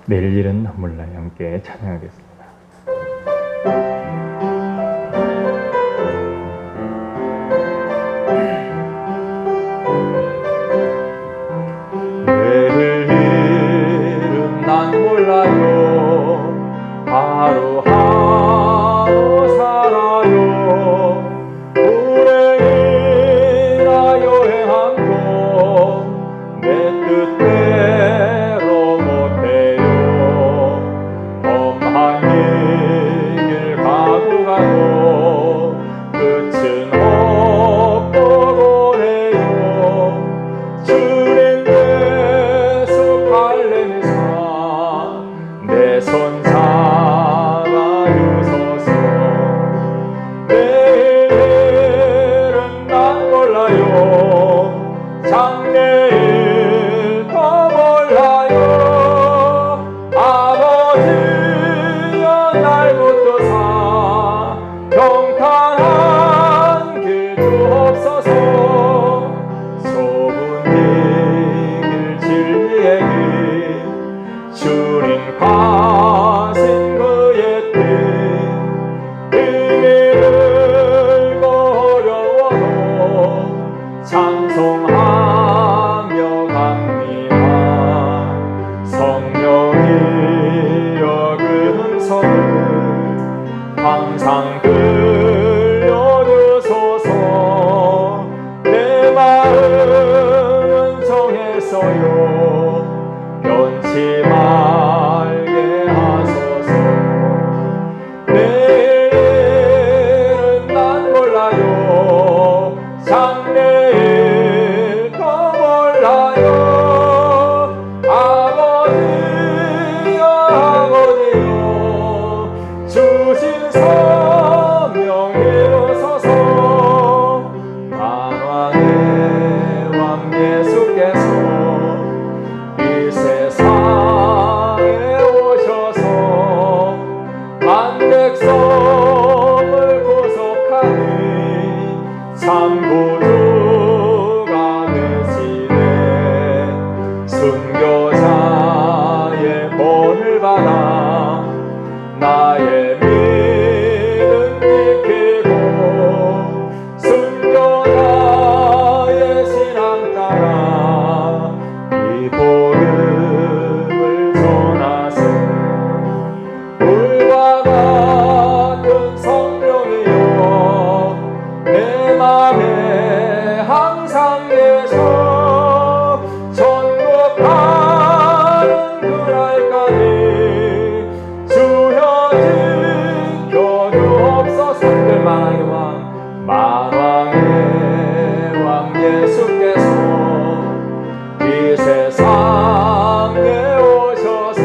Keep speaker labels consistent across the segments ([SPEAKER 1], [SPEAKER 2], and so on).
[SPEAKER 1] 내릴 일은 몰라요. 함께 찬양하겠습니다. 내릴 일은 난 몰라요. 하루하루 살아요. 불행이나 여행함도 내 뜻대로 못해요. 험한 길 가고 가도 끝은 없도록 해요. 주님 계속 달래면서 내 손 잡아주소서. 내일은 난 몰라요. 장래일도 몰라요. 아버지여 날 붙드사 평탄한 길 주옵소서. 좁은 이 길 진리의 길 주님 가신 그의 뜻 힘이 들고 어려워도 찬송하며 갑니다. 성령이여 그 음성을 항상 들려주소서. 내 마음은 정했어요. 변치 말게 하소서. 내일은 난 몰라요. 장래일도 몰라요. 아버지여 아버지여 주신 소명 이루소서. 만왕의 왕 예수께서 이 세상에 오셔서 만백성을 구속하니 참 구주가 되시네. 순교자의 본을 받아 나의 믿음 지키고 순교자의 신앙 따라 이 복음을 전하세. 물과 같은 성령이여 내 맘에 항상 계셔. 천국 가는 그날까지 주여 지켜주옵소서. 만왕의 왕 만왕의 왕 예수께서 이 세상에 오셔서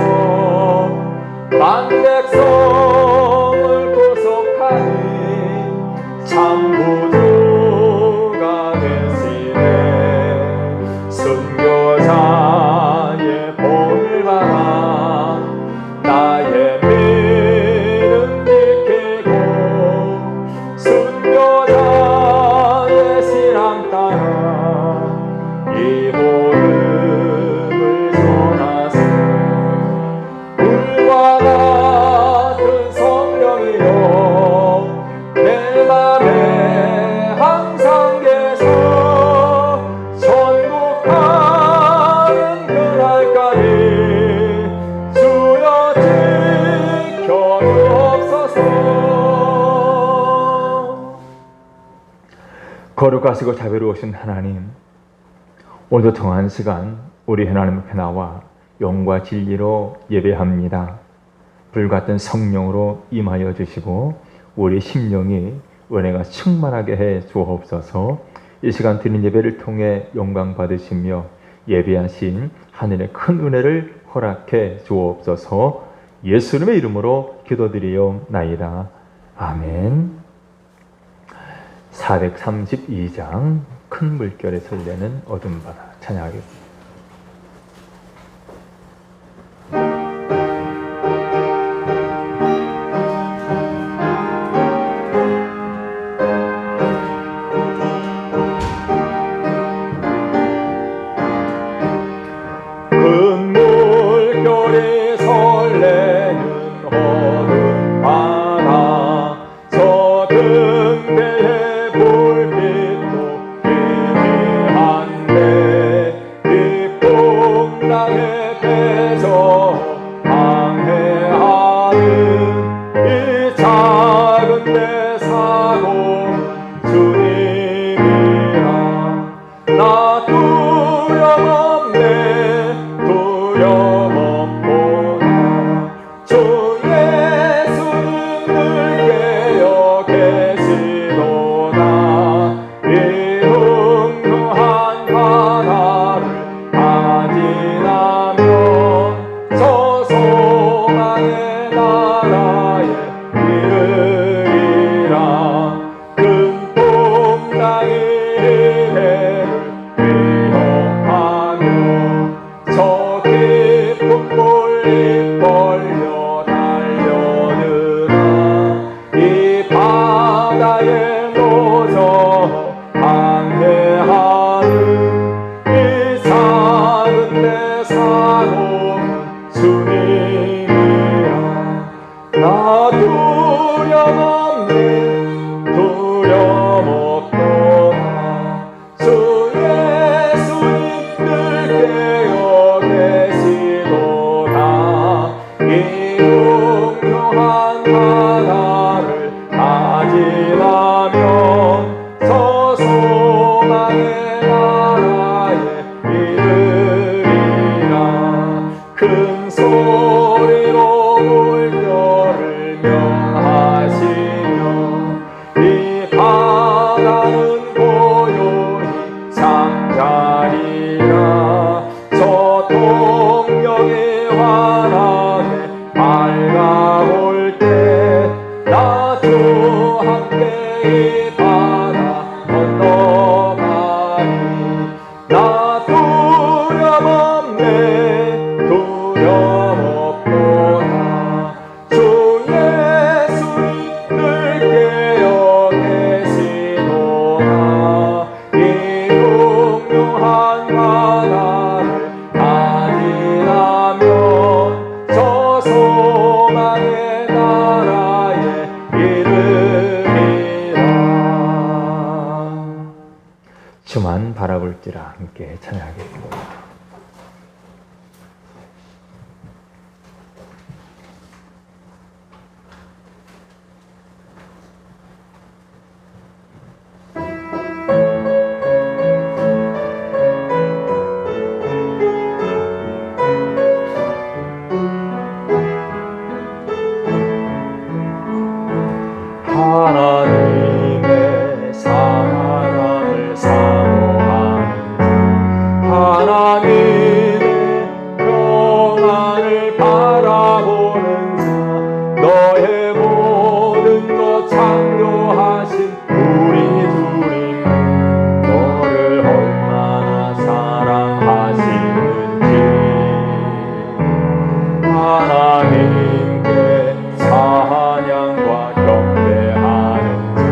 [SPEAKER 1] 만백성을 구속하니 참 구주가 되시네. 순교자의 본을 받아 나의 믿음 지키고 순교자의 신앙 따라 이 복음을 전하세. 물과 같은 성령이여 내 맘에 항상 계셔. 천국 가는 그날까지 주여 지켜주옵소서. 거룩하시고 자비로우신 하나님, 오늘도 정한 시간 우리 하나님 앞에 나와 영과 진리로 예배합니다. 불같은 성령으로 임하여 주시고 우리 심령이 은혜가 충만하게 해 주옵소서. 이 시간 드린 예배를 통해 영광 받으시며 예배하신 하늘의 큰 은혜를 허락해 주옵소서. 예수님의 이름으로 기도드리옵나이다. 아멘. 432장 큰 물결에 설레는 어둠 바다 찬양하겠습니다. 큰 물결에 큰 소리로 물결을 명하시며 이 바다는 고요히 잠자리라. 저 동력이 환하게 밝아올 때 나도 함께 이 바다 건너가리. 나 두려움 없네 두려움 없도다. 주 예수 늘 깨어 계시도다. 이 흉흉한 바다를 가지나면 저 소망의 나라에 이르리라. 주만 바라볼지라 함께 찬양하겠습니다. 하나님의 사랑을 사모하는 하나님의 평안을 바라보는 자, 너의 모든 것 창조하신 우리 주님, 너를 얼마나 사랑하시는지. 하나님께 찬양과 경배하는 자,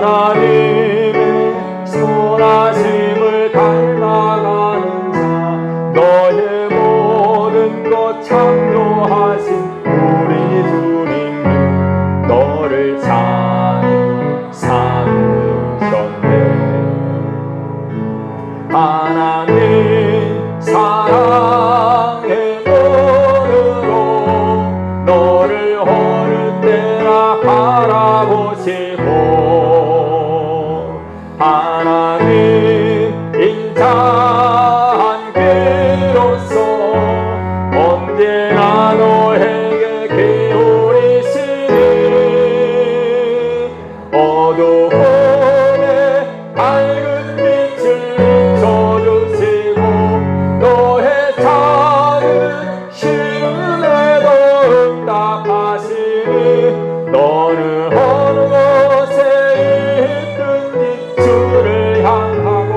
[SPEAKER 1] 하나님의 선하심을 닮아가는 자, 너의 모든 것 창조하신 우리 주님, 너를 찬히 삼으셨네. 하나님 사랑의 눈으로 너를 어느 때나 바라보시고, 하나님 인자한 귀로서 언제나 너에게 기울이시니 어두움에 밝은 빛을 비춰주시고, 너의 작은 시름에도 응답하시니 너는 어느 곳에 있든지 주를 향하고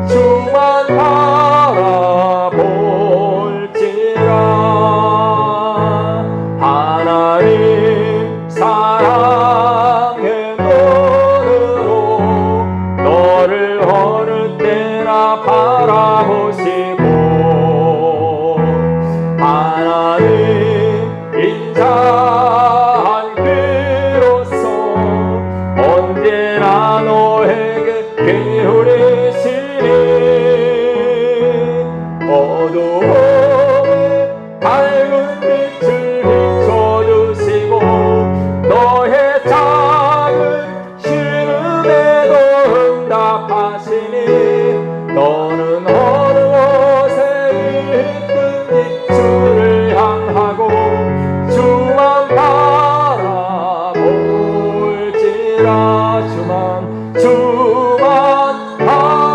[SPEAKER 1] 주만 바라볼지라. 하나님 사랑의 눈으로 너를 어느 때나 바라보시고, 하나님 인자한 귀로서 언제나 너에게 기울이시니 어두움에 밝은 빛을 비춰주시고, 너의 작은 시름에도 응답하시니 너는 어느 곳에 있든지 주를 향하고 주만 바라볼지라. 주만 바라볼지라.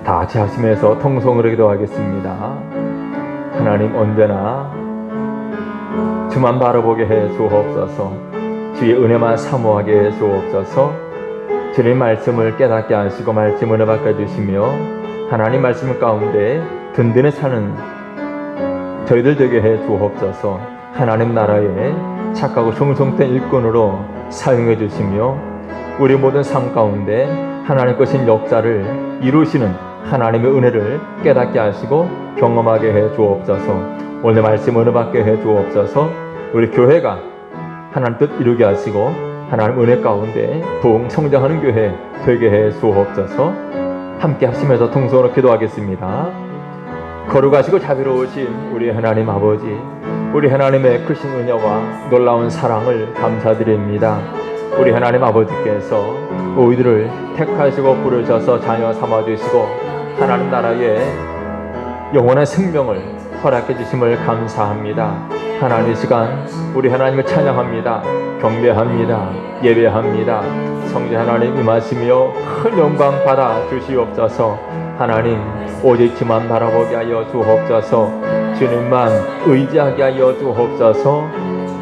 [SPEAKER 1] 다 같이 하시면서 통성으로 기도하겠습니다. 하나님 언제나 주만 바라보게 해 주옵소서. 주의 은혜만 사모하게 해 주옵소서. 주님 말씀을 깨닫게 하시고 말씀을 바꿔주시며 하나님 말씀 가운데 든든히 사는 저희들 되게 해 주옵소서. 하나님 나라에 착하고 충성된 일꾼으로 사용해 주시며 우리 모든 삶 가운데 하나님 것인 역사를 이루시는 하나님의 은혜를 깨닫게 하시고 경험하게 해 주옵소서. 오늘 말씀 은혜 받게 해 주옵소서. 우리 교회가 하나님 뜻 이루게 하시고 하나님 은혜 가운데 부흥 성장하는 교회 되게 해 주옵소서. 함께 하시면서 통성으로 기도하겠습니다. 거룩하시고 자비로우신 우리 하나님 아버지, 우리 하나님의 크신 은혜와 놀라운 사랑을 감사드립니다. 우리 하나님 아버지께서 우리들을 택하시고 부르셔서 자녀 삼아주시고 하나님 나라의 영원한 생명을 허락해 주심을 감사합니다. 하나님 시간 우리 하나님을 찬양합니다. 경배합니다. 예배합니다. 성자 하나님 임하시며 큰 영광 받아 주시옵소서. 하나님 오직 주만 바라보게 하여 주옵소서. 주님만 의지하게 하여 주옵소서.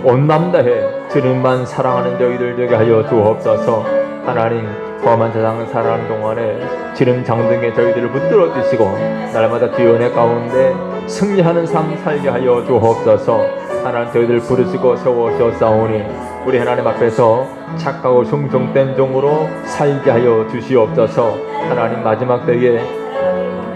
[SPEAKER 1] 온 맘 다해 주님만 사랑하는 저희들 되게 하여 주옵소서. 하나님 험한 세상 살아가는 동안에 주님 장등에 저희들을 붙들어 주시고 날마다 주의 은혜 가운데 승리하는 삶 살게 하여 주옵소서. 하나님 저희들 부르시고 세워주셨사오니 우리 하나님 앞에서 착하고 충성된 종으로 살게 하여 주시옵소서. 하나님 마지막 때에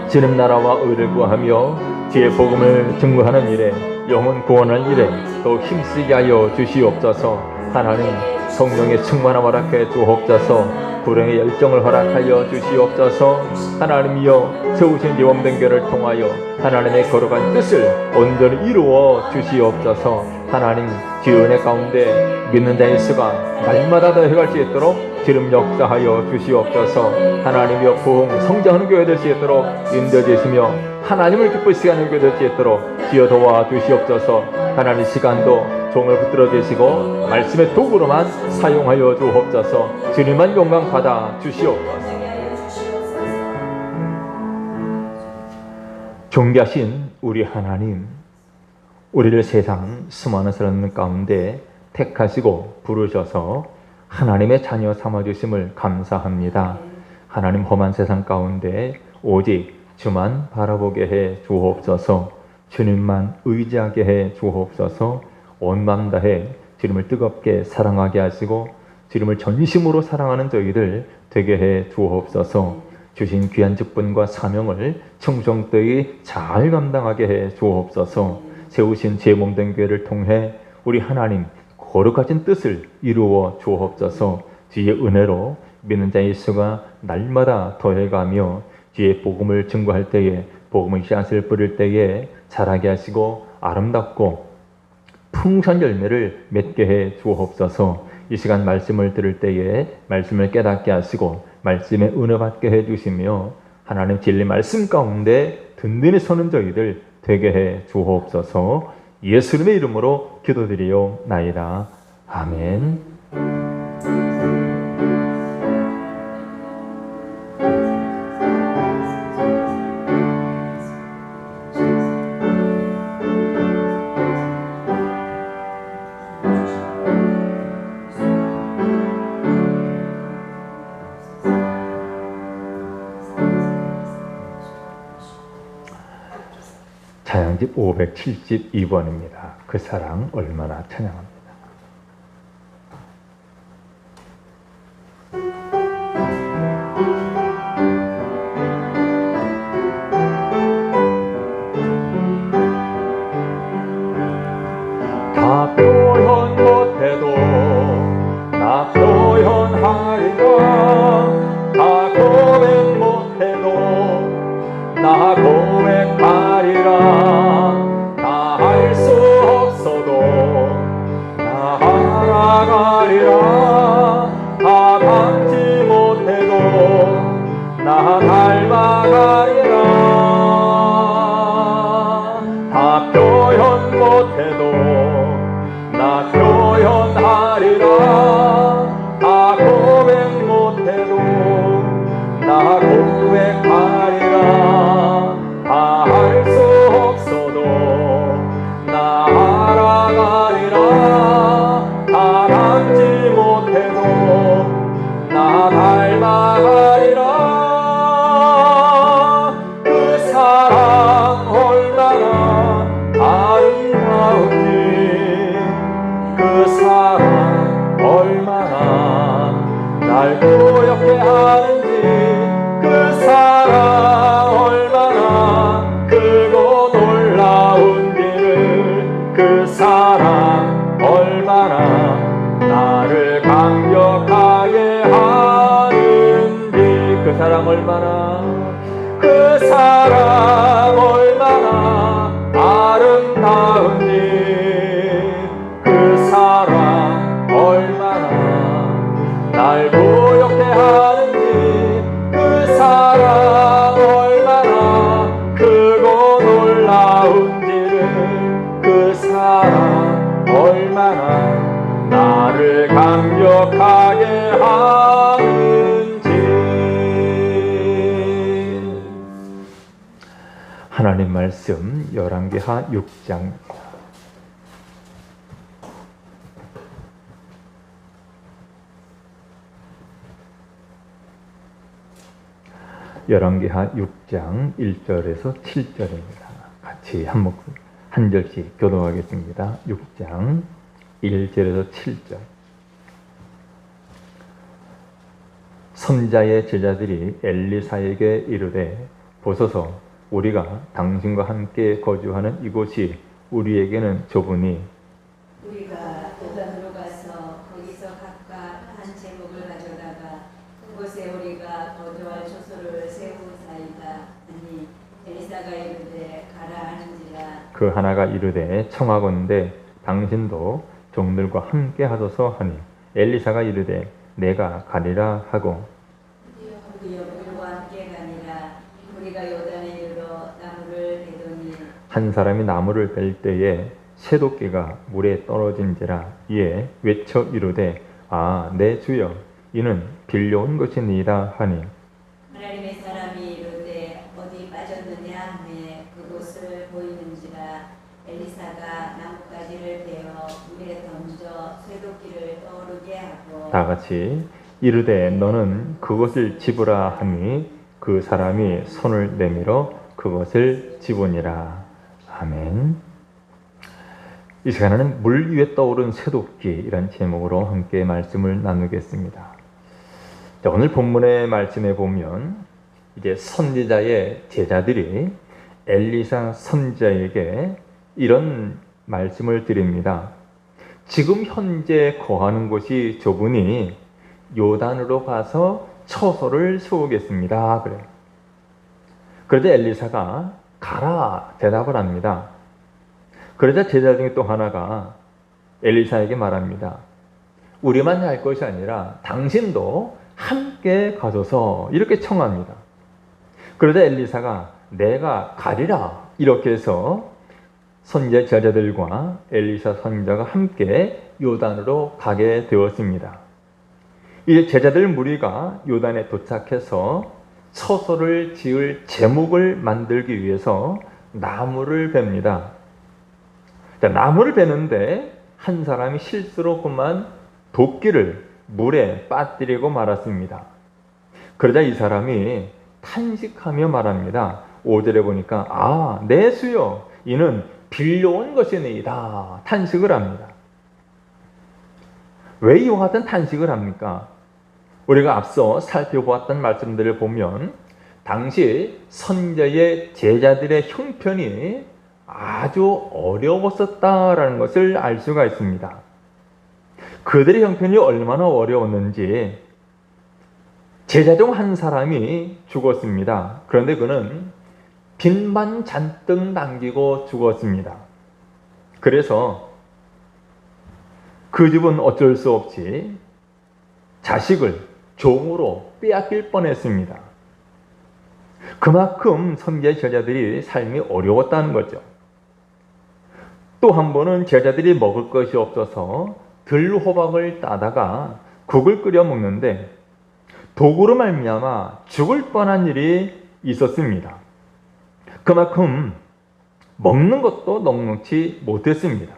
[SPEAKER 1] 주님 나라와 의를 구하며 주의 복음을 증거하는 일에 영혼 구원할 일에 더욱 힘쓰게 하여 주시옵소서. 하나님 성령의 충만함 허락해 주옵소서. 불행의 열정을 허락하여 주시옵소서. 하나님이여 세우신 예범된 교회를 통하여 하나님의 거룩한 뜻을 온전히 이루어 주시옵소서. 하나님 주의 은혜 가운데 믿는 자의 수가 날마다 더 해갈 수 있도록 기름 역사하여 주시옵소서. 하나님이여 부흥 성장하는 교회 될 수 있도록 인도해 주시며 하나님을 기쁘시게 하는 교회 될 수 있도록 주여 도와 주시옵소서. 하나님 시간도 종을 붙들어 주시고 말씀의 도구로만 사용하여 주옵소서. 주님만 영광 받아 주시옵소서. 존귀하신 우리 하나님, 우리를 세상 수많은 사람 가운데 택하시고 부르셔서 하나님의 자녀 삼아주심을 감사합니다. 하나님 험한 세상 가운데 오직 주만 바라보게 해 주옵소서. 주님만 의지하게 해 주옵소서. 온 맘 다해 주님을 뜨겁게 사랑하게 하시고 주님을 전심으로 사랑하는 저희들 되게 해 주옵소서. 주신 귀한 직분과 사명을 충성되이 잘 감당하게 해 주옵소서. 세우신 제 몸된 교회를 통해 우리 하나님 거룩하신 뜻을 이루어 주옵소서. 주의 은혜로 믿는 자의 수가 날마다 더해가며 주의 복음을 증거할 때에 복음의 씨앗을 뿌릴 때에 자라게 하시고 아름답고 풍성한 열매를 맺게 해 주옵소서. 이 시간 말씀을 들을 때에 말씀을 깨닫게 하시고 말씀에 은혜 받게 해 주시며 하나님 진리 말씀 가운데 든든히 서는 저희들 되게 해 주옵소서. 예수님의 이름으로 기도드리옵나이다. 아멘. 찬양집 572번입니다. 그 사랑 얼마나 찬양합니다. 다 표현 못해도 나 표현하리라. 다 고백 못해도 나 고백하리라. 다 할 수 없어도 나 알아가리라. 다 닮지 못해도 나 닮아가리라. 다 표현 못해도 나 표현하리라. 다 고백 못해도 나 고백하리라. 다 할 수 없어도 나 알아가리라. 다 닮지 못해도 나 닮아가리라. 그 사랑 얼마나 아름다운지, 그 사랑 얼마나 날 고엽게 하는지, 그 사랑 얼마나 크고 놀라운지를, 그 사랑 얼마나 나를 감격하게 하는지, 그 사랑 얼마나, 그 사랑 얼마나 놀라운지 그 사랑 얼마나 날 고요케 하는지 그 사랑 얼마나 크고 놀라운지를 그 사랑 얼마나 나를 감격하게 하는지. 하나님 말씀 열왕기하 6장 열왕기하 6장 1절에서 7절입니다. 같이 한 절씩 교독하겠습니다. 6장 1절에서 7절. 선자의 제자들이 엘리사에게 이르되 보소서 우리가 당신과 함께 거주하는 이곳이 우리에게는 좁으니
[SPEAKER 2] 우리가 요단으로 가서 거기서 각각 한 제목을 가져다가 그곳에 우리가 거주할 초소를 세우사이다 하니 엘리사가 이르되 가라 하는지라.
[SPEAKER 1] 그 하나가 이르되 청하건대 당신도 종들과 함께 하소서 하니 엘리사가 이르되 내가 가리라 하고
[SPEAKER 2] 우리여 우리와 함께 가니라. 우리가 요단에 이르러 나무를 베더니
[SPEAKER 1] 한 사람이 나무를 벨 때에 새도끼가 물에 떨어진지라. 이에 외쳐 이르되 아 내 주여 이는 빌려온 것이니이다 하니
[SPEAKER 2] 하나님의 사람이 이르되 어디 빠졌느냐 하매 그곳을 보이는지라. 엘리사가 나뭇가지를 베어 물에 던져 쇠도끼를 떠오르게 하고
[SPEAKER 1] 다 같이 이르되 너는 그것을 집으라 하니 그 사람이 손을 내밀어 그것을 집으니라. 아멘. 이 시간에는 물 위에 떠오른 쇠도끼이란 제목으로 함께 말씀을 나누겠습니다. 자, 오늘 본문의 말씀에 보면 이제 선지자의 제자들이 엘리사 선지자에게 이런 말씀을 드립니다. 지금 현재 거하는 곳이 좁으니 요단으로 가서 처소를 세우겠습니다. 그래요. 그러자 엘리사가 가라 대답을 합니다. 그러자 제자 중에 또 하나가 엘리사에게 말합니다. 우리만 할 것이 아니라 당신도 함께 가소서 이렇게 청합니다. 그러자 엘리사가 내가 가리라 이렇게 해서 선지자 제자들과 엘리사 선지자가 함께 요단으로 가게 되었습니다. 이제 제자들 무리가 요단에 도착해서 처소를 지을 제목을 만들기 위해서 나무를 뱁니다. 자, 나무를 베는데 한 사람이 실수로 그만 도끼를 물에 빠뜨리고 말았습니다. 그러자 이 사람이 탄식하며 말합니다. 5절에 보니까 아, 내 수여 이는 빌려온 것이니이다 탄식을 합니다. 왜 이와 같은 탄식을 합니까? 우리가 앞서 살펴보았던 말씀들을 보면 당시 선지자의 제자들의 형편이 아주 어려웠었다라는 것을 알 수가 있습니다. 그들의 형편이 얼마나 어려웠는지 제자 중 한 사람이 죽었습니다. 그런데 그는 빚만 잔뜩 남기고 죽었습니다. 그래서 그 집은 어쩔 수 없이 자식을 종으로 빼앗길 뻔했습니다. 그만큼 선지자 제자들이 삶이 어려웠다는 거죠. 또 한 번은 제자들이 먹을 것이 없어서 들호박을 따다가 국을 끓여 먹는데 도구로 말미암아 죽을 뻔한 일이 있었습니다. 그만큼 먹는 것도 넉넉지 못했습니다.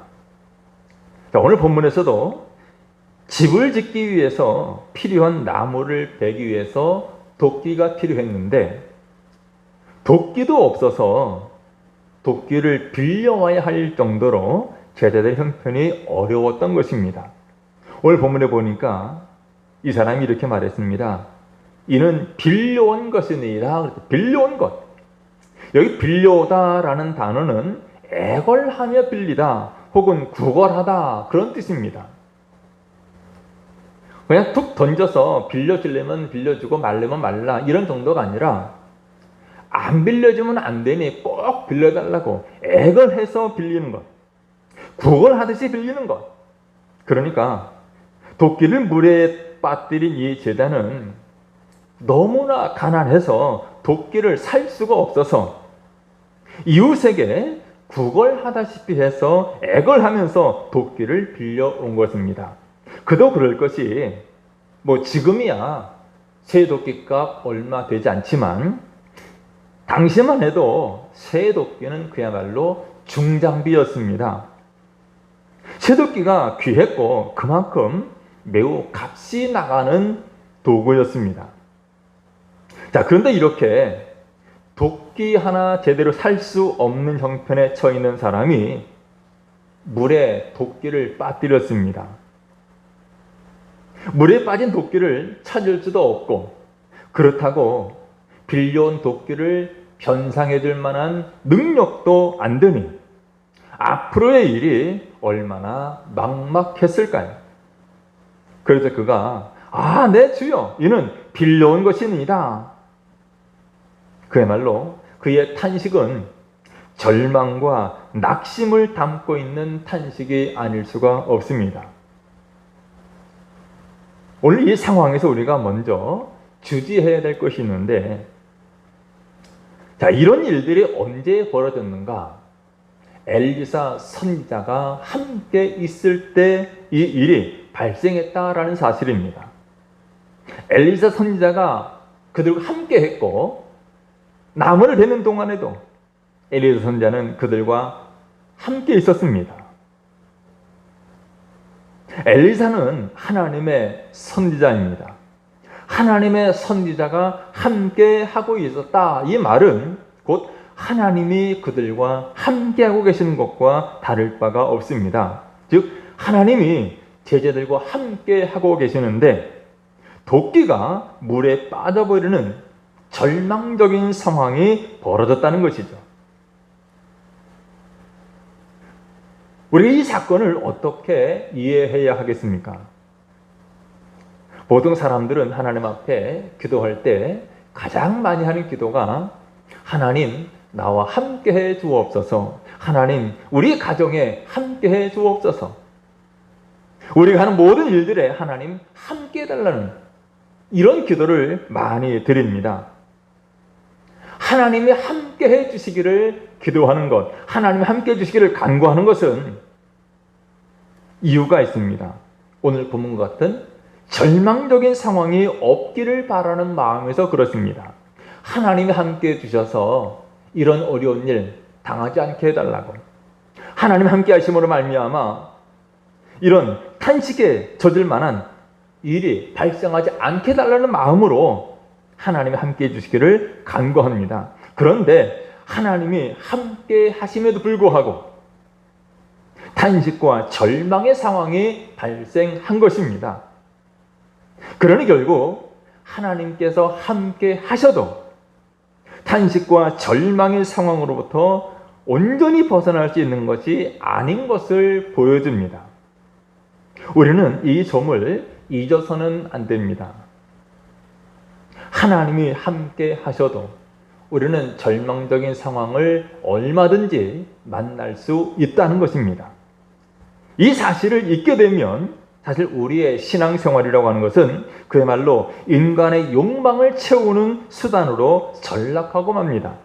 [SPEAKER 1] 자, 오늘 본문에서도 집을 짓기 위해서 필요한 나무를 베기 위해서 도끼가 필요했는데 도끼도 없어서 도끼를 빌려와야 할 정도로 제자들의 형편이 어려웠던 것입니다. 오늘 본문에 보니까 이 사람이 이렇게 말했습니다. 이는 빌려온 것이니라. 빌려온 것. 여기 빌려오다라는 단어는 애걸하며 빌리다 혹은 구걸하다 그런 뜻입니다. 그냥 툭 던져서 빌려주려면 빌려주고 말려면 말라 이런 정도가 아니라 안 빌려주면 안 되니 꼭 빌려달라고 애걸해서 빌리는 것, 구걸하듯이 빌리는 것. 그러니까 도끼를 물에 빠뜨린 이 제자는 너무나 가난해서 도끼를 살 수가 없어서 이웃에게 구걸하다시피 해서 애걸하면서 도끼를 빌려온 것입니다. 그도 그럴 것이 지금이야 새 도끼값 얼마 되지 않지만 당시만 해도 새 도끼는 그야말로 중장비였습니다. 새 도끼가 귀했고 그만큼 매우 값이 나가는 도구였습니다. 자, 그런데 이렇게 도끼 하나 제대로 살 수 없는 형편에 처해 있는 사람이 물에 도끼를 빠뜨렸습니다. 물에 빠진 도끼를 찾을 수도 없고 그렇다고 빌려온 도끼를 변상해 줄 만한 능력도 안 되니 앞으로의 일이 얼마나 막막했을까요? 그래서 그가 네 주여, 이는 빌려온 것이니이다. 그야말로 그의 탄식은 절망과 낙심을 담고 있는 탄식이 아닐 수가 없습니다. 오늘 이 상황에서 우리가 먼저 주지해야 될 것이 있는데, 자, 이런 일들이 언제 벌어졌는가? 엘리사 선지자가 함께 있을 때 이 일이 발생했다라는 사실입니다. 엘리사 선지자가 그들과 함께 했고 나무를 베는 동안에도 엘리사 선지자는 그들과 함께 있었습니다. 엘리사는 하나님의 선지자입니다. 하나님의 선지자가 함께 하고 있었다. 이 말은 곧 하나님이 그들과 함께 하고 계시는 것과 다를 바가 없습니다. 즉 하나님이 제자들과 함께 하고 계시는데 도끼가 물에 빠져버리는 절망적인 상황이 벌어졌다는 것이죠. 우리가 이 사건을 어떻게 이해해야 하겠습니까? 보통 사람들은 하나님 앞에 기도할 때 가장 많이 하는 기도가 하나님 나와 함께 해 주옵소서, 하나님 우리 가정에 함께 해 주옵소서, 우리가 하는 모든 일들에 하나님 함께 해달라는 이런 기도를 많이 드립니다. 하나님이 함께 해 주시기를 기도하는 것, 하나님이 함께 해 주시기를 간구하는 것은 이유가 있습니다. 오늘 본문과 같은 절망적인 상황이 없기를 바라는 마음에서 그렇습니다. 하나님이 함께 해 주셔서 이런 어려운 일 당하지 않게 해달라고, 하나님 함께 하심으로 말미암아 이런 탄식에 젖을 만한 일이 발생하지 않게 해달라는 마음으로 하나님이 함께 해주시기를 간구합니다. 그런데 하나님이 함께 하심에도 불구하고 탄식과 절망의 상황이 발생한 것입니다. 그러니 결국 하나님께서 함께 하셔도 탄식과 절망의 상황으로부터 온전히 벗어날 수 있는 것이 아닌 것을 보여줍니다. 우리는 이 점을 잊어서는 안 됩니다. 하나님이 함께 하셔도 우리는 절망적인 상황을 얼마든지 만날 수 있다는 것입니다. 이 사실을 잊게 되면 사실 우리의 신앙생활이라고 하는 것은 그야말로 인간의 욕망을 채우는 수단으로 전락하고 맙니다.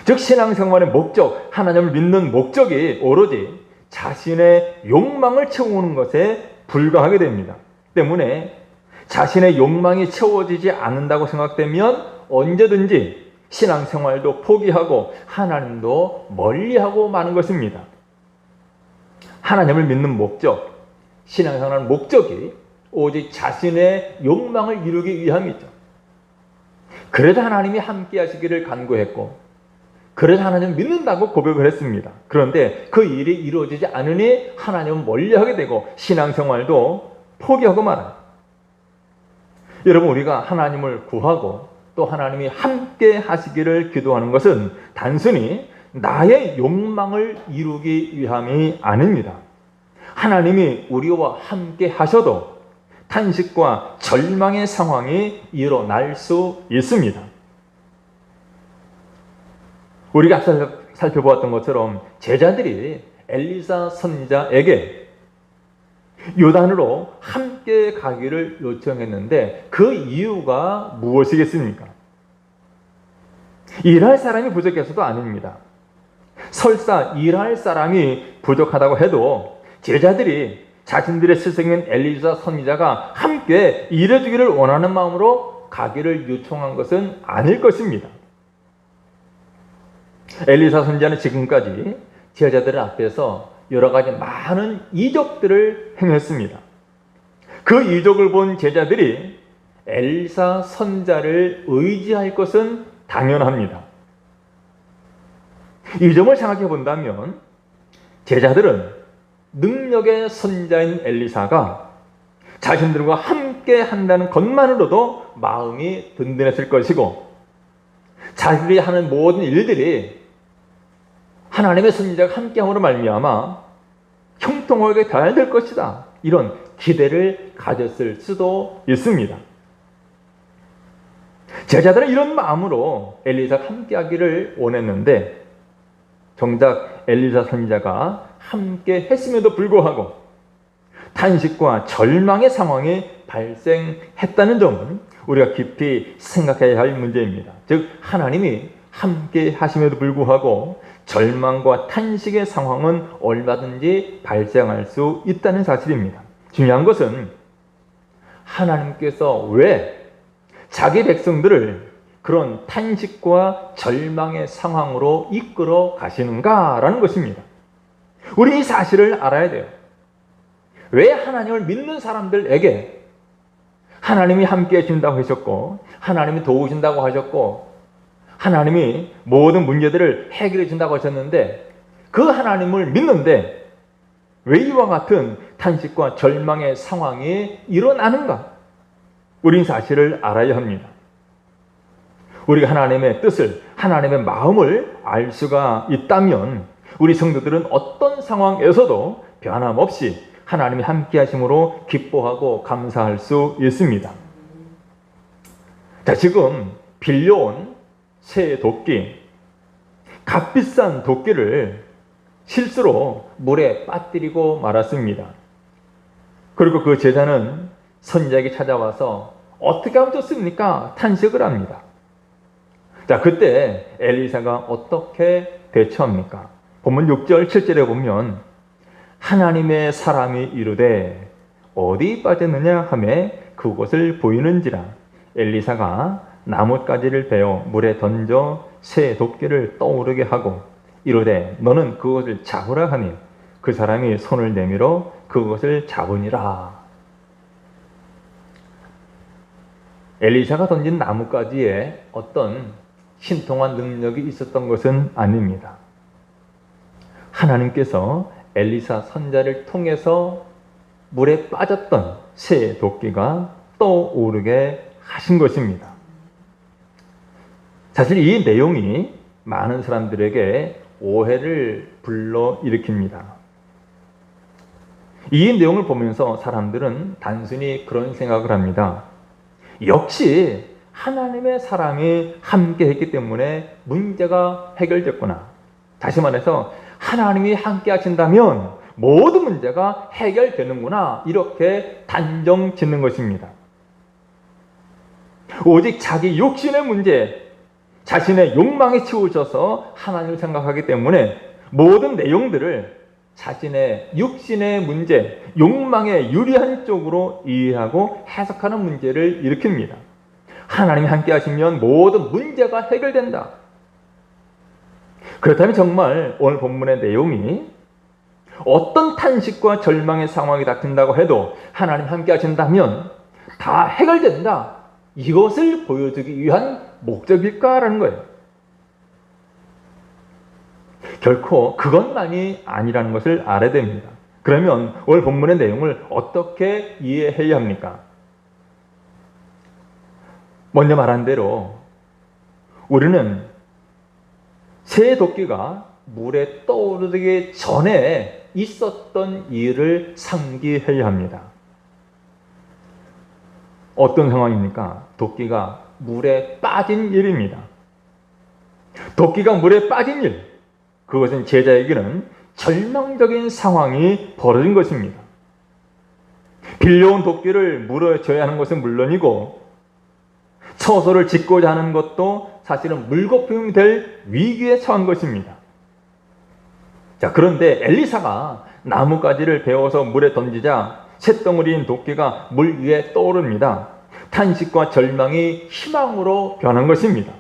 [SPEAKER 1] 즉 신앙생활의 목적, 하나님을 믿는 목적이 오로지 자신의 욕망을 채우는 것에 불과하게 됩니다. 때문에 자신의 욕망이 채워지지 않는다고 생각되면 언제든지 신앙생활도 포기하고 하나님도 멀리하고 마는 것입니다. 하나님을 믿는 목적, 신앙생활의 목적이 오직 자신의 욕망을 이루기 위함이죠. 그래도 하나님이 함께 하시기를 간구했고 그래서 하나님을 믿는다고 고백을 했습니다. 그런데 그 일이 이루어지지 않으니 하나님은 멀리하게 되고 신앙생활도 포기하고 말아요. 여러분, 우리가 하나님을 구하고 또 하나님이 함께 하시기를 기도하는 것은 단순히 나의 욕망을 이루기 위함이 아닙니다. 하나님이 우리와 함께 하셔도 탄식과 절망의 상황이 일어날 수 있습니다. 우리가 앞서 살펴보았던 것처럼 제자들이 엘리사 선지자에게 요단으로 함께 가기를 요청했는데 그 이유가 무엇이겠습니까? 일할 사람이 부족해서도 아닙니다. 설사 일할 사람이 부족하다고 해도 제자들이 자신들의 스승인 엘리사 선지자가 함께 일해주기를 원하는 마음으로 가기를 요청한 것은 아닐 것입니다. 엘리사 선지자는 지금까지 제자들 앞에서 여러 가지 많은 이적들을 행했습니다. 그 이적을 본 제자들이 엘리사 선지자를 의지할 것은 당연합니다. 이 점을 생각해 본다면 제자들은 능력의 선지자인 엘리사가 자신들과 함께 한다는 것만으로도 마음이 든든했을 것이고 자기들이 하는 모든 일들이 하나님의 선지자가 함께함으로 말미암아 형통하게 잘 될 것이다. 이런 기대를 가졌을 수도 있습니다. 제자들은 이런 마음으로 엘리사가 함께하기를 원했는데 정작 엘리사 선지자가 함께 했음에도 불구하고 탄식과 절망의 상황이 발생했다는 점은 우리가 깊이 생각해야 할 문제입니다. 즉 하나님이 함께 하심에도 불구하고 절망과 탄식의 상황은 얼마든지 발생할 수 있다는 사실입니다. 중요한 것은 하나님께서 왜 자기 백성들을 그런 탄식과 절망의 상황으로 이끌어 가시는가라는 것입니다. 우리 이 사실을 알아야 돼요. 왜 하나님을 믿는 사람들에게 하나님이 함께 해준다고 하셨고 하나님이 도우신다고 하셨고 하나님이 모든 문제들을 해결해 준다고 하셨는데 그 하나님을 믿는데 왜 이와 같은 탄식과 절망의 상황이 일어나는가? 우린 사실을 알아야 합니다. 우리가 하나님의 뜻을, 하나님의 마음을 알 수가 있다면 우리 성도들은 어떤 상황에서도 변함없이 하나님이 함께 하심으로 기뻐하고 감사할 수 있습니다. 자, 지금 빌려온 새 도끼, 값비싼 도끼를 실수로 물에 빠뜨리고 말았습니다. 그리고 그 제자는 선지자에게 찾아와서 어떻게 하면 좋습니까? 탄식을 합니다. 자, 그때 엘리사가 어떻게 대처합니까? 본문 6절, 7절에 보면 하나님의 사람이 이르되 어디 빠졌느냐 하며 그곳을 보이는지라 엘리사가 나뭇가지를 베어 물에 던져 새 도끼를 떠오르게 하고 이르되 너는 그것을 잡으라 하니 그 사람이 손을 내밀어 그것을 잡으니라. 엘리사가 던진 나뭇가지에 어떤 신통한 능력이 있었던 것은 아닙니다. 하나님께서 엘리사 선지자를 통해서 물에 빠졌던 새 도끼가 떠오르게 하신 것입니다. 사실 이 내용이 많은 사람들에게 오해를 불러일으킵니다. 이 내용을 보면서 사람들은 단순히 그런 생각을 합니다. 역시 하나님의 사람이 함께 했기 때문에 문제가 해결됐구나. 다시 말해서 하나님이 함께 하신다면 모든 문제가 해결되는구나. 이렇게 단정 짓는 것입니다. 오직 자기 욕심의 문제, 자신의 욕망에 치우쳐서 하나님을 생각하기 때문에 모든 내용들을 자신의 육신의 문제, 욕망에 유리한 쪽으로 이해하고 해석하는 문제를 일으킵니다. 하나님이 함께 하시면 모든 문제가 해결된다. 그렇다면 정말 오늘 본문의 내용이 어떤 탄식과 절망의 상황이 닥친다고 해도 하나님 함께 하신다면 다 해결된다. 이것을 보여주기 위한 목적일까라는 거예요. 결코 그것만이 아니라는 것을 알아야 됩니다. 그러면 오늘 본문의 내용을 어떻게 이해해야 합니까? 먼저 말한 대로 우리는 새 도끼가 물에 떠오르기 전에 있었던 일을 상기해야 합니다. 어떤 상황입니까? 도끼가 물에 빠진 일입니다. 도끼가 물에 빠진 일, 그것은 제자에게는 절망적인 상황이 벌어진 것입니다. 빌려온 도끼를 물어줘야 하는 것은 물론이고 처소를 짓고자 하는 것도 사실은 물거품이 될 위기에 처한 것입니다. 자, 그런데 엘리사가 나뭇가지를 베어서 물에 던지자 쇳덩어리인 도끼가 물 위에 떠오릅니다. 탄식과 절망이 희망으로 변한 것입니다.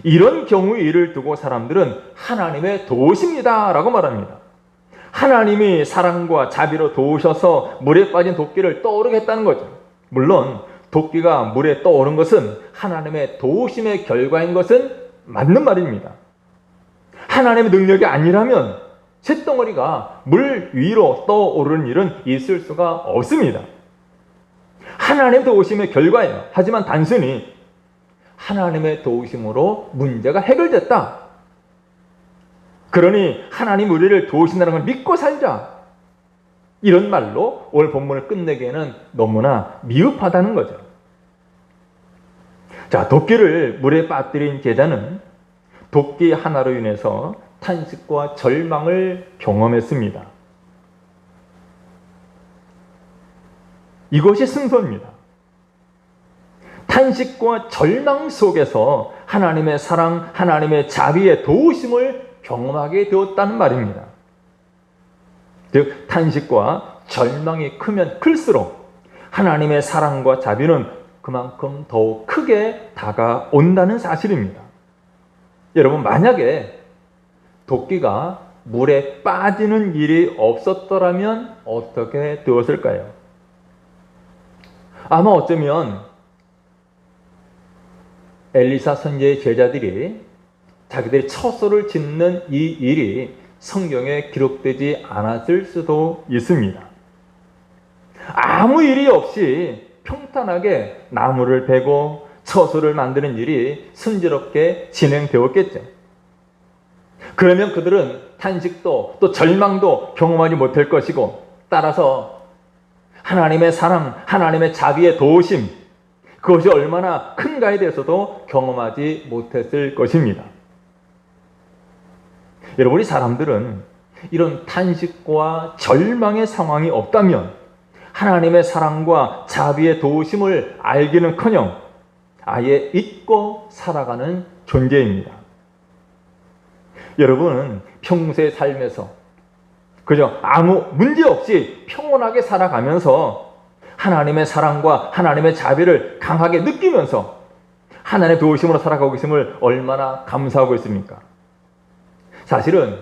[SPEAKER 1] 이런 경우의 일을 두고 사람들은 하나님의 도우십니다 라고 말합니다. 하나님이 사랑과 자비로 도우셔서 물에 빠진 도끼를 떠오르게 했다는 거죠. 물론 도끼가 물에 떠오른 것은 하나님의 도우심의 결과인 것은 맞는 말입니다. 하나님의 능력이 아니라면 쇳덩어리가 물 위로 떠오르는 일은 있을 수가 없습니다. 하나님의 도우심의 결과예요. 하지만 단순히 하나님의 도우심으로 문제가 해결됐다. 그러니 하나님 우리를 도우신다는 걸 믿고 살자. 이런 말로 오늘 본문을 끝내기에는 너무나 미흡하다는 거죠. 자, 도끼를 물에 빠뜨린 제자는 도끼 하나로 인해서 탄식과 절망을 경험했습니다. 이것이 승소입니다. 탄식과 절망 속에서 하나님의 사랑, 하나님의 자비의 도우심을 경험하게 되었다는 말입니다. 즉, 탄식과 절망이 크면 클수록 하나님의 사랑과 자비는 그만큼 더욱 크게 다가온다는 사실입니다. 여러분, 만약에 도끼가 물에 빠지는 일이 없었더라면 어떻게 되었을까요? 아마 어쩌면 엘리사 선지자의 제자들이 자기들이 처소를 짓는 이 일이 성경에 기록되지 않았을 수도 있습니다. 아무 일이 없이 평탄하게 나무를 베고 처소를 만드는 일이 순조롭게 진행되었겠죠. 그러면 그들은 탄식도 또 절망도 경험하지 못할 것이고, 따라서 하나님의 사랑, 하나님의 자비의 도우심, 그것이 얼마나 큰가에 대해서도 경험하지 못했을 것입니다. 여러분, 우리 사람들은 이런 탄식과 절망의 상황이 없다면 하나님의 사랑과 자비의 도우심을 알기는커녕 아예 잊고 살아가는 존재입니다. 여러분은 평소의 삶에서 그저 아무 문제 없이 평온하게 살아가면서 하나님의 사랑과 하나님의 자비를 강하게 느끼면서 하나님의 도우심으로 살아가고 있음을 얼마나 감사하고 있습니까? 사실은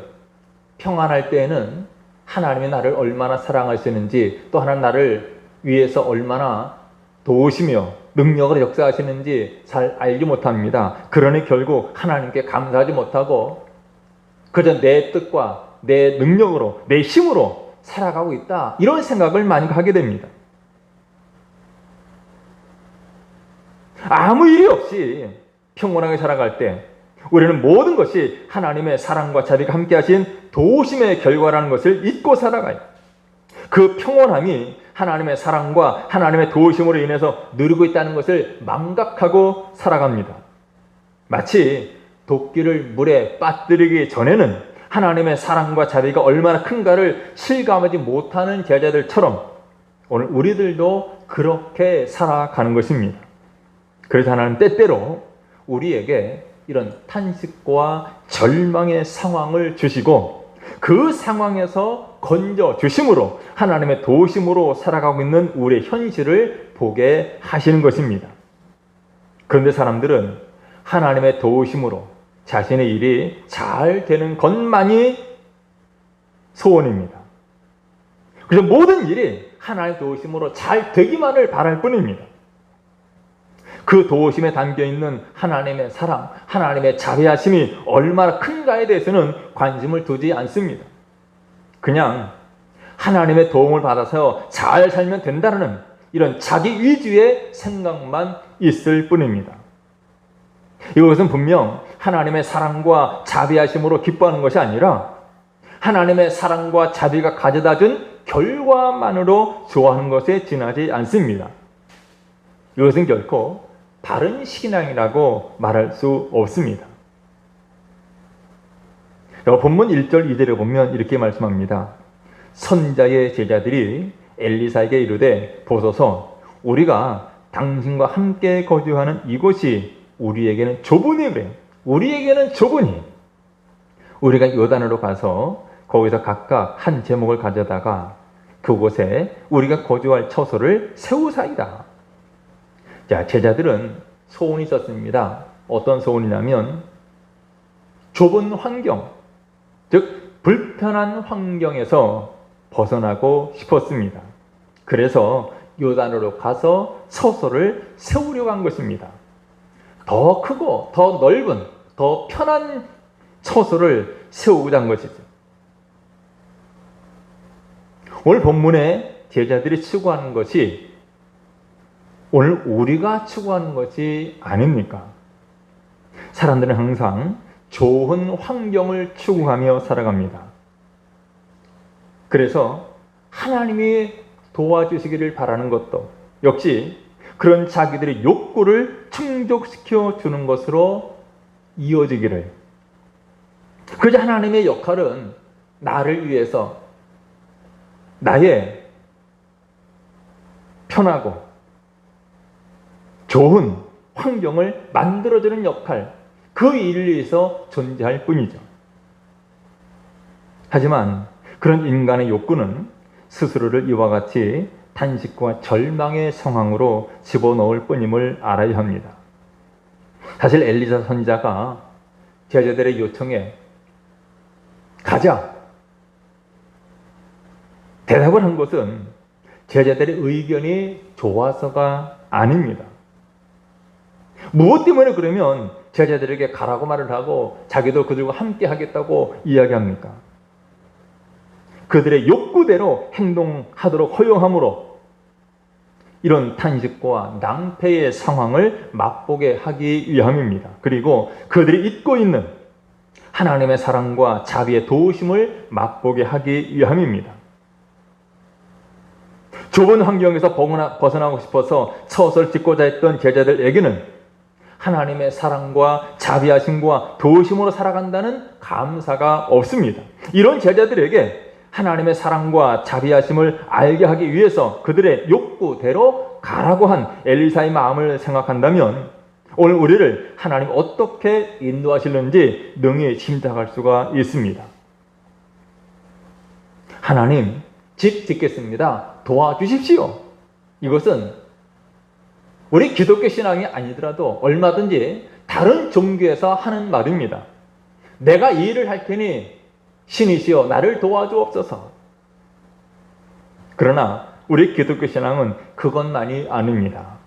[SPEAKER 1] 평안할 때에는 하나님이 나를 얼마나 사랑하시는지, 또 하나님 나를 위해서 얼마나 도우시며 능력으로 역사하시는지 잘 알지 못합니다. 그러니 결국 하나님께 감사하지 못하고 그저 내 뜻과 내 능력으로, 내 힘으로 살아가고 있다, 이런 생각을 많이 하게 됩니다. 아무 일이 없이 평온하게 살아갈 때 우리는 모든 것이 하나님의 사랑과 자비가 함께 하신 도우심의 결과라는 것을 잊고 살아가요. 그 평온함이 하나님의 사랑과 하나님의 도우심으로 인해서 누리고 있다는 것을 망각하고 살아갑니다. 마치 도끼를 물에 빠뜨리기 전에는 하나님의 사랑과 자비가 얼마나 큰가를 실감하지 못하는 제자들처럼 오늘 우리들도 그렇게 살아가는 것입니다. 그래서 하나님 때때로 우리에게 이런 탄식과 절망의 상황을 주시고 그 상황에서 건져 주심으로 하나님의 도우심으로 살아가고 있는 우리의 현실을 보게 하시는 것입니다. 그런데 사람들은 하나님의 도우심으로 자신의 일이 잘 되는 것만이 소원입니다. 그래서 모든 일이 하나님의 도우심으로 잘 되기만을 바랄 뿐입니다. 그 도우심에 담겨있는 하나님의 사랑, 하나님의 자비하심이 얼마나 큰가에 대해서는 관심을 두지 않습니다. 그냥 하나님의 도움을 받아서 잘 살면 된다는 이런 자기 위주의 생각만 있을 뿐입니다. 이것은 분명 하나님의 사랑과 자비하심으로 기뻐하는 것이 아니라 하나님의 사랑과 자비가 가져다준 결과만으로 좋아하는 것에 지나지 않습니다. 이것은 결코 바른 신앙이라고 말할 수 없습니다. 본문 1절 2절에 보면 이렇게 말씀합니다. 선자의 제자들이 엘리사에게 이르되 보소서 우리가 당신과 함께 거주하는 이곳이 우리에게는 좁으니 그래. 우리에게는 좁으니 우리가 요단으로 가서 거기서 각각 한 제목을 가져다가 그곳에 우리가 거주할 처소를 세우사이다. 자, 제자들은 소원이 있었습니다. 어떤 소원이냐면 좁은 환경, 즉 불편한 환경에서 벗어나고 싶었습니다. 그래서 요단으로 가서 처소를 세우려고 한 것입니다. 더 크고 더 넓은 더 편한 처소를 세우고자 한 것이죠. 오늘 본문에 제자들이 추구하는 것이 오늘 우리가 추구하는 것이 아닙니까? 사람들은 항상 좋은 환경을 추구하며 살아갑니다. 그래서 하나님이 도와주시기를 바라는 것도 역시 그런 자기들의 욕구를 충족시켜 주는 것으로 이어지기를. 그저 하나님의 역할은 나를 위해서 나의 편하고 좋은 환경을 만들어주는 역할, 그 일을 위해서 존재할 뿐이죠. 하지만 그런 인간의 욕구는 스스로를 이와 같이 탄식과 절망의 상황으로 집어넣을 뿐임을 알아야 합니다. 사실 엘리사 선지자가 제자들의 요청에 가자 대답을 한 것은 제자들의 의견이 좋아서가 아닙니다. 무엇 때문에 그러면 제자들에게 가라고 말을 하고 자기도 그들과 함께 하겠다고 이야기합니까? 그들의 욕구대로 행동하도록 허용함으로 이런 탄식과 낭패의 상황을 맛보게 하기 위함입니다. 그리고 그들이 잊고 있는 하나님의 사랑과 자비의 도우심을 맛보게 하기 위함입니다. 좁은 환경에서 벗어나고 싶어서 처소를 짓고자 했던 제자들에게는 하나님의 사랑과 자비하심과 도우심으로 살아간다는 감사가 없습니다. 이런 제자들에게 하나님의 사랑과 자비하심을 알게 하기 위해서 그들의 욕구대로 가라고 한 엘리사의 마음을 생각한다면 오늘 우리를 하나님 어떻게 인도하실는지 능히 짐작할 수가 있습니다. 하나님, 집 짓겠습니다. 도와주십시오. 이것은 우리 기독교 신앙이 아니더라도 얼마든지 다른 종교에서 하는 말입니다. 내가 이 일을 할 테니 신이시여 나를 도와주옵소서. 그러나 우리 기독교 신앙은 그것만이 아닙니다.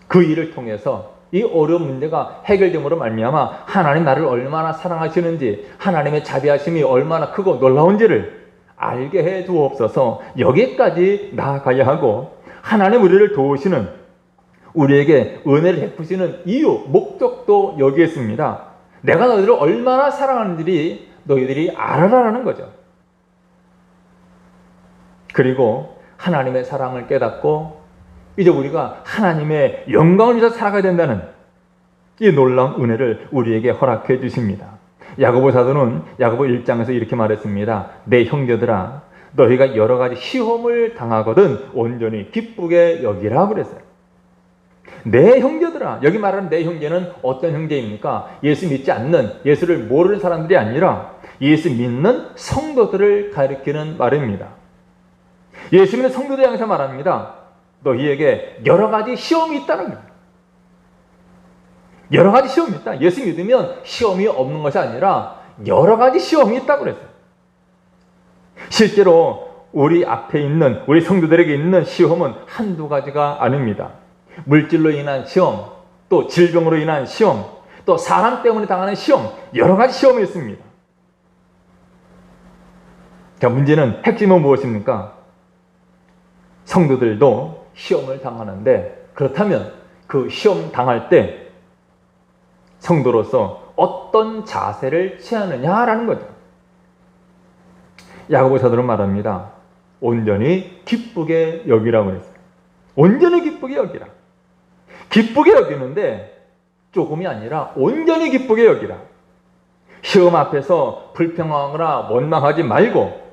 [SPEAKER 1] 그 일을 통해서 이 어려운 문제가 해결됨으로 말미암아 하나님 나를 얼마나 사랑하시는지, 하나님의 자비하심이 얼마나 크고 놀라운지를 알게 해 주옵소서. 여기까지 나아가야 하고, 하나님 우리를 도우시는, 우리에게 은혜를 베푸시는 이유, 목적도 여기에 있습니다. 내가 너희들을 얼마나 사랑하는지 너희들이 알아라라는 거죠. 그리고 하나님의 사랑을 깨닫고 이제 우리가 하나님의 영광을 위해서 살아가야 된다는 이 놀라운 은혜를 우리에게 허락해 주십니다. 야고보 사도는 야고보 1장에서 이렇게 말했습니다. 내 형제들아, 너희가 여러 가지 시험을 당하거든 온전히 기쁘게 여기라 그랬어요. 내 형제들아, 여기 말하는 내 형제는 어떤 형제입니까? 예수 믿지 않는, 예수를 모르는 사람들이 아니라 예수 믿는 성도들을 가리키는 말입니다. 예수 믿는 성도들 향해서 말합니다. 너희에게 여러 가지 시험이 있다는 거예요. 여러 가지 시험이 있다. 예수 믿으면 시험이 없는 것이 아니라 여러 가지 시험이 있다고 그랬어요. 실제로 우리 앞에 있는, 우리 성도들에게 있는 시험은 한두 가지가 아닙니다. 물질로 인한 시험, 또 질병으로 인한 시험, 또 사람 때문에 당하는 시험, 여러 가지 시험이 있습니다. 자, 문제는 핵심은 무엇입니까? 성도들도 시험을 당하는데, 그렇다면 그 시험 당할 때 성도로서 어떤 자세를 취하느냐라는 거죠. 야고보 사도는 말합니다. 온전히 기쁘게 여기라고 했어요. 온전히 기쁘게 여기라. 기쁘게 여기는데 조금이 아니라 온전히 기쁘게 여기라. 시험 앞에서 불평하거나 원망하지 말고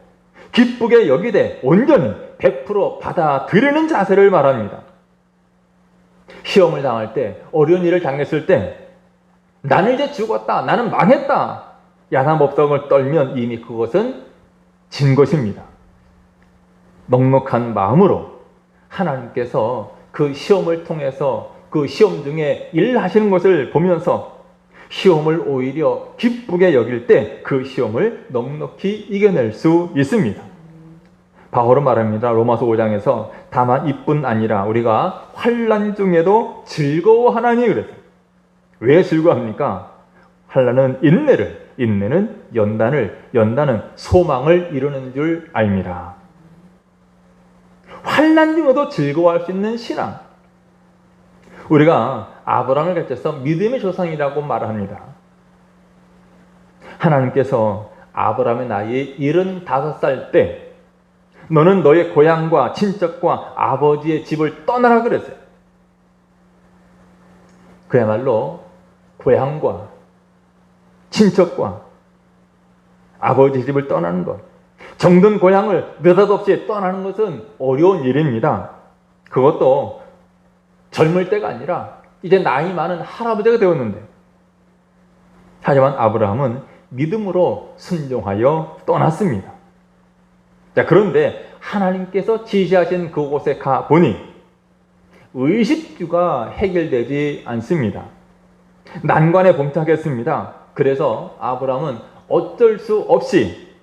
[SPEAKER 1] 기쁘게 여기되 온전히 100% 받아들이는 자세를 말합니다. 시험을 당할 때, 어려운 일을 당했을 때 나는 이제 죽었다, 나는 망했다, 야단법석을 떨면 이미 그것은 진 것입니다. 넉넉한 마음으로 하나님께서 그 시험을 통해서 그 시험 중에 일하시는 것을 보면서 시험을 오히려 기쁘게 여길 때 그 시험을 넉넉히 이겨낼 수 있습니다. 바울은 말합니다. 로마서 5장에서 다만 이뿐 아니라 우리가 환난 중에도 즐거워하나니 그랬어요. 왜 즐거워합니까? 환난은 인내를, 인내는 연단을, 연단은 소망을 이루는 줄 알미라. 환난 중에도 즐거워할 수 있는 신앙. 우리가 아브라함을 가르쳐서 믿음의 조상이라고 말합니다. 하나님께서 아브라함의 나이 75살 때 너는 너의 고향과 친척과 아버지의 집을 떠나라 그랬어요. 그야말로 고향과 친척과 아버지 집을 떠나는 것, 정든 고향을 느닷없이 떠나는 것은 어려운 일입니다. 그것도 젊을 때가 아니라 이제 나이 많은 할아버지가 되었는데, 하지만 아브라함은 믿음으로 순종하여 떠났습니다. 자, 그런데 하나님께서 지시하신 그곳에 가보니 의식주가 해결되지 않습니다. 난관에 봉착했습니다. 그래서 아브라함은 어쩔 수 없이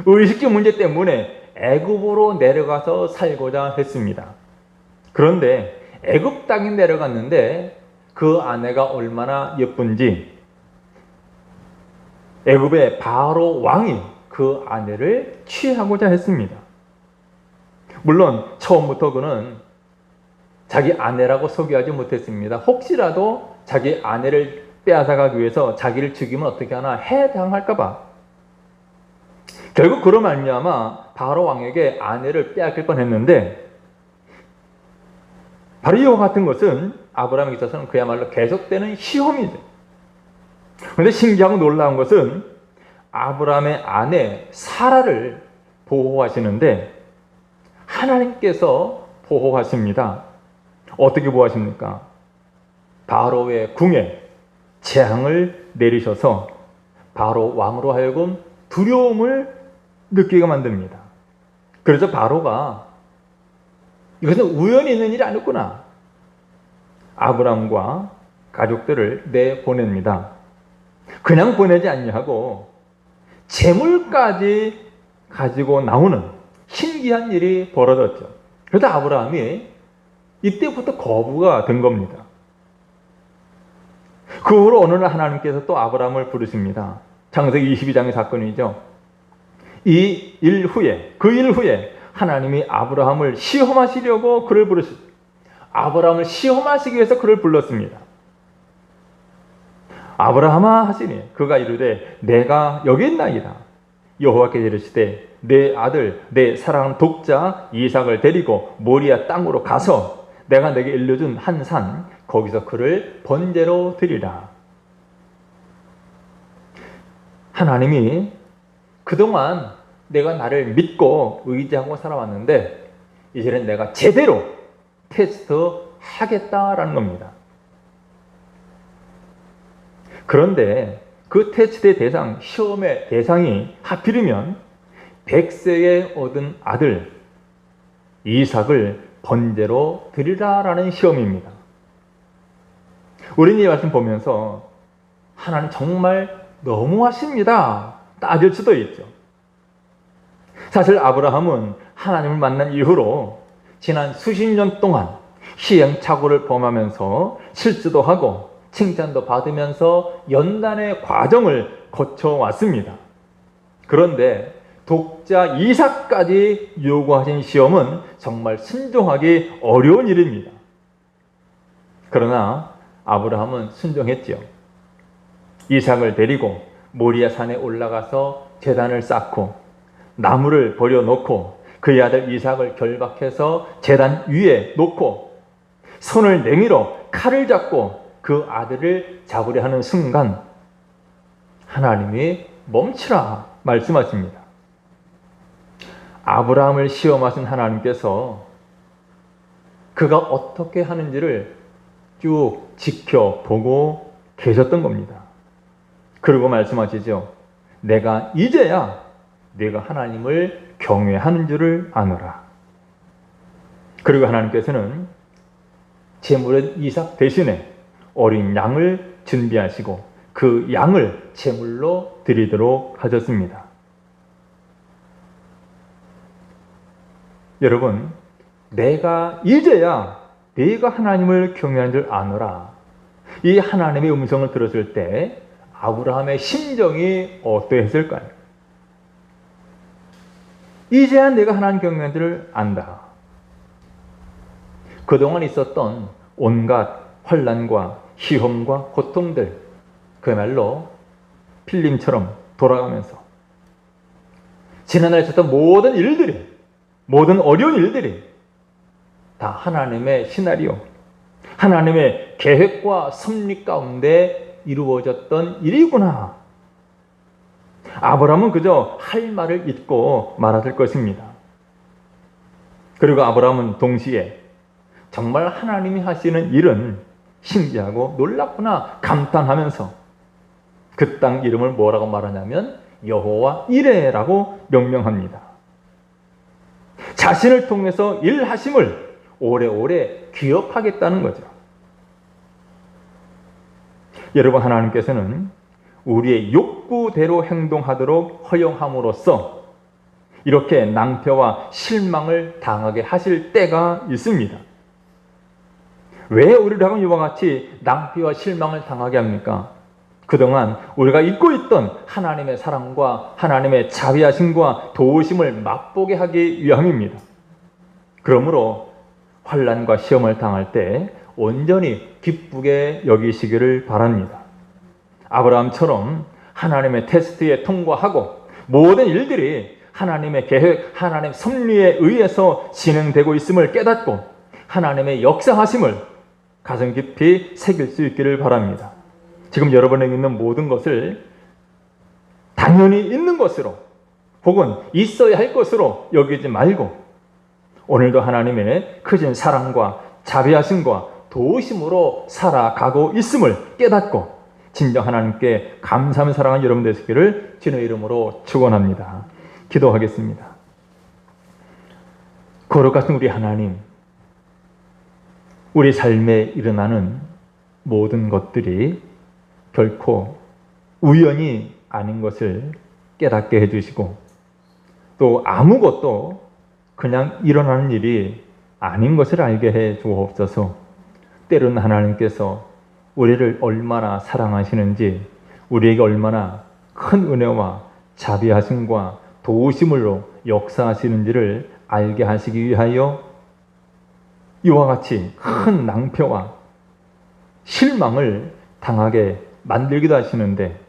[SPEAKER 1] 의식주 문제 때문에 애굽으로 내려가서 살고자 했습니다. 그런데 애굽 땅에 내려갔는데 그 아내가 얼마나 예쁜지 애굽의 바로 왕이 그 아내를 취하고자 했습니다. 물론 처음부터 그는 자기 아내라고 소개하지 못했습니다. 혹시라도 자기 아내를 빼앗아가기 위해서 자기를 죽이면 어떻게 하나 해당할까 봐. 결국 그로 말미암아 바로 왕에게 아내를 빼앗길 뻔했는데, 바로 이와 같은 것은 아브라함에 있어서는 그야말로 계속되는 시험이죠. 그런데 신기하고 놀라운 것은 아브라함의 아내 사라를 보호하시는데 하나님께서 보호하십니다. 어떻게 보호하십니까? 바로의 궁에 재앙을 내리셔서 바로 왕으로 하여금 두려움을 느끼게 만듭니다. 그래서 바로가 이것은 우연히 있는 일이 아니구나, 아브라함과 가족들을 내보냅니다. 그냥 보내지 아니하고 재물까지 가지고 나오는 신기한 일이 벌어졌죠. 그래서 아브라함이 이때부터 거부가 된 겁니다. 그 후로 어느 날 하나님께서 또 아브라함을 부르십니다. 창세기 22장의 사건이죠. 그 일 후에 하나님이 아브라함을 시험하시려고 그를 부르셨습니다. 아브라함을 시험하시기 위해서 그를 불렀습니다. 아브라함아 하시니 그가 이르되 내가 여기 있나이다. 여호와께서 이르시되 내 아들 내 사랑하는 독자 이삭을 데리고 모리아 땅으로 가서 내가 내게 일러준 한 산 거기서 그를 번제로 드리라. 하나님이 그동안 내가 나를 믿고 의지하고 살아왔는데 이제는 내가 제대로 테스트하겠다라는 겁니다. 그런데 그 테스트의 대상, 시험의 대상이 하필이면 100세에 얻은 아들 이삭을 번제로 드리라라는 시험입니다. 우리는 이 말씀 보면서 하나님 정말 너무하십니다, 따질 수도 있죠. 사실 아브라함은 하나님을 만난 이후로 지난 수십 년 동안 시행착오를 범하면서 실수도 하고 칭찬도 받으면서 연단의 과정을 거쳐왔습니다. 그런데 독자 이삭까지 요구하신 시험은 정말 순종하기 어려운 일입니다. 그러나 아브라함은 순종했지요. 이삭을 데리고 모리아 산에 올라가서 제단을 쌓고 나무를 버려놓고 그의 아들 이삭을 결박해서 제단 위에 놓고 손을 내밀어 칼을 잡고 그 아들을 잡으려 하는 순간 하나님이 멈추라 말씀하십니다. 아브라함을 시험하신 하나님께서 그가 어떻게 하는지를 쭉 지켜보고 계셨던 겁니다. 그리고 말씀하시죠. 내가 이제야 네가 하나님을 경외하는 줄을 아노라. 그리고 하나님께서는 제물의 이삭 대신에 어린 양을 준비하시고 그 양을 제물로 드리도록 하셨습니다. 여러분, 내가 이제야 네가 하나님을 경외하는 줄 아노라. 이 하나님의 음성을 들었을 때 아브라함의 심정이 어떠했을까요? 이제야 내가 하나님 경외하는 줄 안다. 그동안 있었던 온갖 환난과 시험과 고통들, 그야말로 필름처럼 돌아가면서 지난날 있었던 모든 일들이, 모든 어려운 일들이 다 하나님의 시나리오, 하나님의 계획과 섭리 가운데 이루어졌던 일이구나. 아브라함은 그저 할 말을 잊고 말았을 것입니다. 그리고 아브라함은 동시에 정말 하나님이 하시는 일은 신기하고 놀랍구나 감탄하면서 그 땅 이름을 뭐라고 말하냐면 여호와 이레라고 명명합니다. 자신을 통해서 일하심을 오래오래 기억하겠다는 거죠. 여러분, 하나님께서는 우리의 욕구대로 행동하도록 허용함으로써 이렇게 낭패와 실망을 당하게 하실 때가 있습니다. 왜 우리를 하면 이와 같이 낭패와 실망을 당하게 합니까? 그동안 우리가 잊고 있던 하나님의 사랑과 하나님의 자비하심과 도우심을 맛보게 하기 위함입니다. 그러므로 환난과 시험을 당할 때 온전히 기쁘게 여기시기를 바랍니다. 아브라함처럼 하나님의 테스트에 통과하고 모든 일들이 하나님의 계획, 하나님의 섭리에 의해서 진행되고 있음을 깨닫고 하나님의 역사하심을 가슴 깊이 새길 수 있기를 바랍니다. 지금 여러분에게 있는 모든 것을 당연히 있는 것으로 혹은 있어야 할 것으로 여기지 말고 오늘도 하나님의 크신 사랑과 자비하심과 도우심으로 살아가고 있음을 깨닫고 진정 하나님께 감사하며 사랑하는 여러분 되시기를 주님의 이름으로 축원합니다. 기도하겠습니다. 거룩하신 우리 하나님, 우리 삶에 일어나는 모든 것들이 결코 우연이 아닌 것을 깨닫게 해주시고 또 아무것도 그냥 일어나는 일이 아닌 것을 알게 해 주옵소서. 때로는 하나님께서 우리를 얼마나 사랑하시는지, 우리에게 얼마나 큰 은혜와 자비하심과 도우심으로 역사하시는지를 알게 하시기 위하여 이와 같이 큰 낭패와 실망을 당하게 만들기도 하시는데,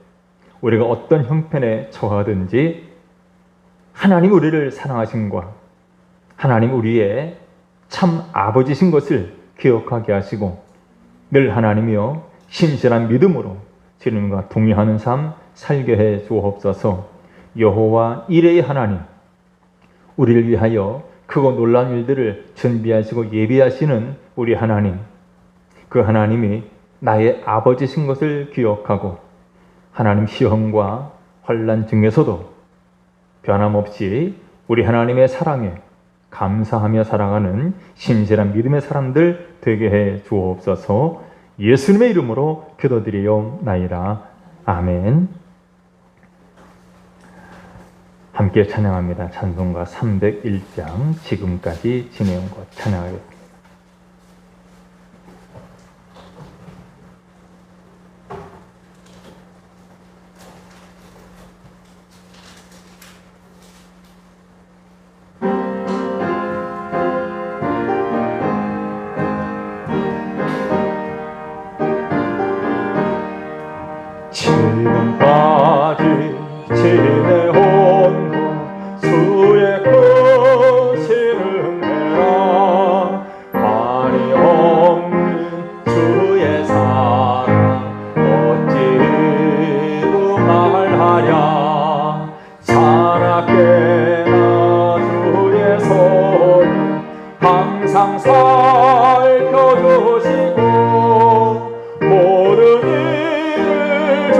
[SPEAKER 1] 우리가 어떤 형편에 처하든지 하나님 우리를 사랑하심과 하나님 우리의 참 아버지신 것을 기억하게 하시고 늘 하나님이여 신실한 믿음으로 주님과 동의하는 삶 살게 해 주옵소서. 여호와 이레의 하나님, 우리를 위하여 크고 놀라운 일들을 준비하시고 예비하시는 우리 하나님, 그 하나님이 나의 아버지신 것을 기억하고 하나님 시험과 환난 중에서도 변함없이 우리 하나님의 사랑에 감사하며 살아가는 신실한 믿음의 사람들 되게 해 주옵소서. 예수님의 이름으로 기도드리옵나이다. 아멘. 함께 찬양합니다. 찬송가 301장 지금까지 지내온 것 찬양하겠습니다. 지금까지 지내온 것 주의 크신 은혜라 항상 살펴주시고 모든 일을 주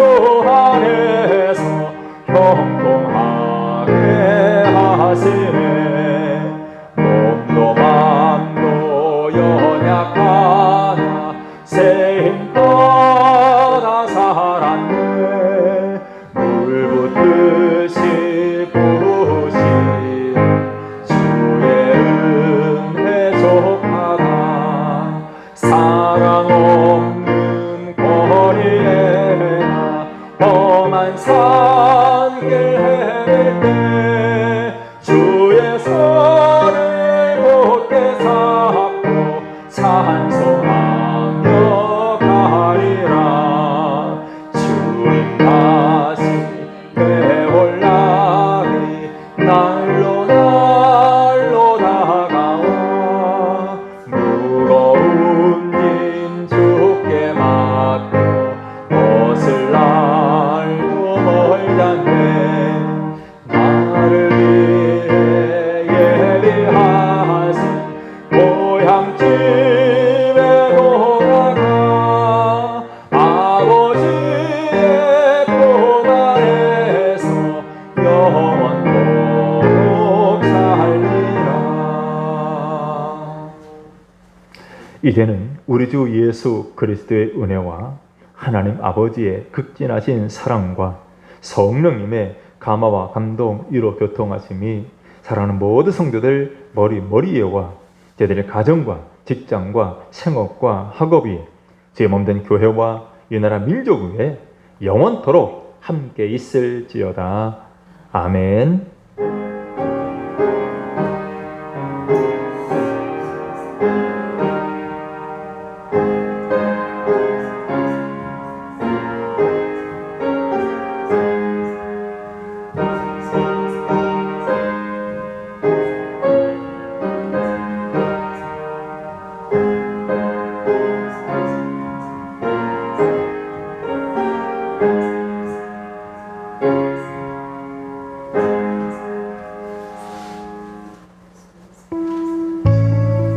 [SPEAKER 1] 안에서 형통하게 하시네. 몸도 맘도 연약하나 새 힘 떠나 살았네. 물 붓듯이 부으신 주의 은혜 좁아가 사랑 없는 거리에 험한 산길 헤맬 때 주의 손을 곧게 잡고 찬송하며 가리라. 주님 다시 되올라니 날로 날로 다가와 무거운 짐 주께 맡겨 벗을 날도 멀잖네. 나를 위해 예비하신 고향집에 돌아가 아버지의 품 안에서 영원토록 살리라. 이제는 우리 주 예수 그리스도의 은혜와 하나님 아버지의 극진하신 사랑과 성령님의 감화와 감동, 위로, 교통하심이 사랑하는 모든 성도들 머리에와 저희들의 가정과 직장과 생업과 학업이 주의 몸된 교회와 이 나라 민족 위에 영원토록 함께 있을지어다. 아멘.